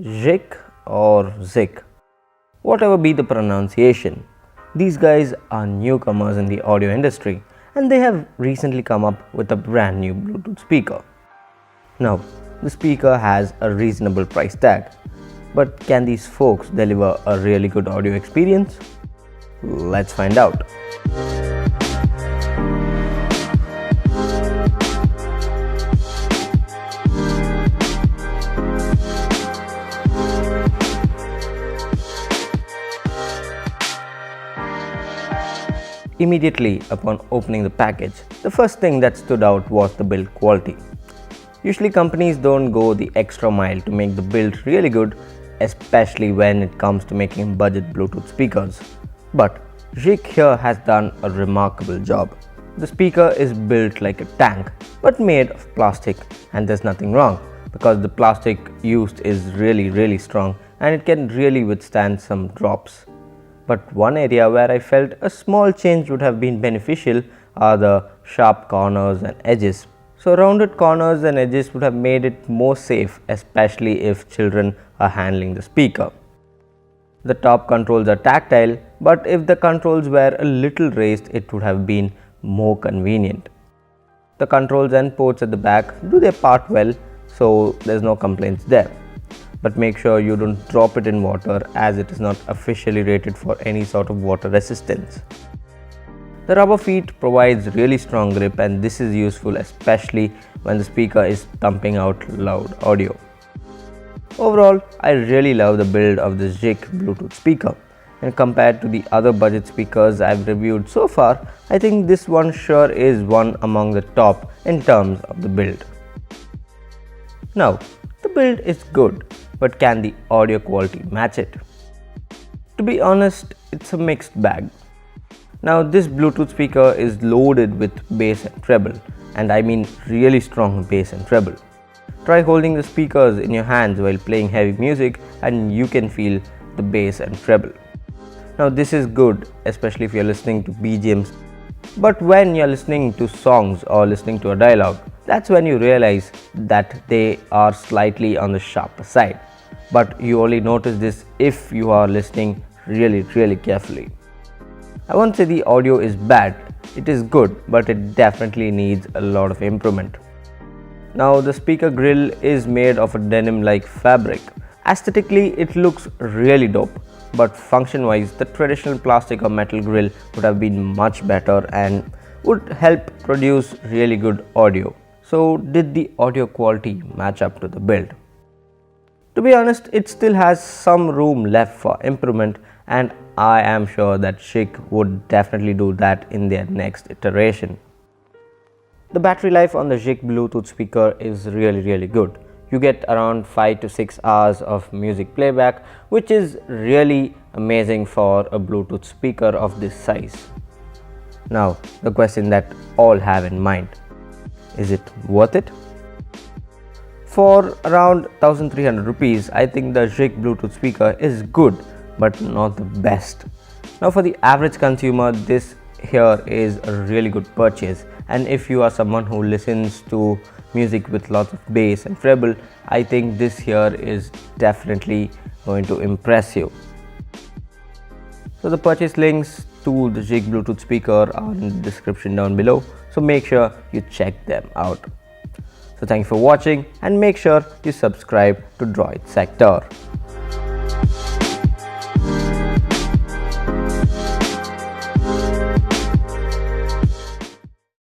Zhic or Zhic, whatever be the pronunciation. These guys are newcomers in the audio industry and they have recently come up with a brand new Bluetooth speaker. Now, the speaker has a reasonable price tag, but can these folks deliver a really good audio experience? Let's find out. Immediately upon opening the package, the first thing that stood out was the build quality. Usually companies don't go the extra mile to make the build really good, especially when it comes to making budget Bluetooth speakers. But Zhic here has done a remarkable job. The speaker is built like a tank but made of plastic, and there's nothing wrong because the plastic used is really strong and it can really withstand some drops. But one area where I felt a small change would have been beneficial are the sharp corners and edges. So rounded corners and edges would have made it more safe, especially if children are handling the speaker. The top controls are tactile, but if the controls were a little raised, it would have been more convenient. The controls and ports at the back do their part well, so there's no complaints there. But make sure you don't drop it in water, as it is not officially rated for any sort of water resistance. The rubber feet provides really strong grip, and this is useful especially when the speaker is thumping out loud audio. Overall, I really love the build of the Zhic Bluetooth speaker, and compared to the other budget speakers I've reviewed so far, I think this one sure is one among the top in terms of the build. Now, the build is good, but can the audio quality match it? To be honest, it's a mixed bag. Now, this Bluetooth speaker is loaded with bass and treble, and I mean really strong bass and treble. Try holding the speakers in your hands while playing heavy music and you can feel the bass and treble. Now, this is good, especially if you're listening to BGMs, but when you're listening to songs or listening to a dialogue, that's when you realize that they are slightly on the sharper side. But you only notice this if you are listening really carefully. I won't say the audio is bad, it is good, but it definitely needs a lot of improvement. Now, the speaker grill is made of a denim-like fabric. Aesthetically, it looks really dope, but function-wise, the traditional plastic or metal grill would have been much better and would help produce really good audio. So, did the audio quality match up to the build? To be honest, it still has some room left for improvement, and I am sure that Zhic would definitely do that in their next iteration. The battery life on the Zhic Bluetooth speaker is really good. You get around 5 to 6 hours of music playback, which is really amazing for a Bluetooth speaker of this size. Now, the question that all have in mind, is it worth it? For around 1300 rupees, I think the Zhic Bluetooth speaker is good, but not the best. Now, for the average consumer, this here is a really good purchase, and if you are someone who listens to music with lots of bass and treble, I think this here is definitely going to impress you. So the purchase links to the Zhic Bluetooth speaker are in the description down below, so make sure you check them out. So thank you for watching, and make sure you subscribe to Droid Sector.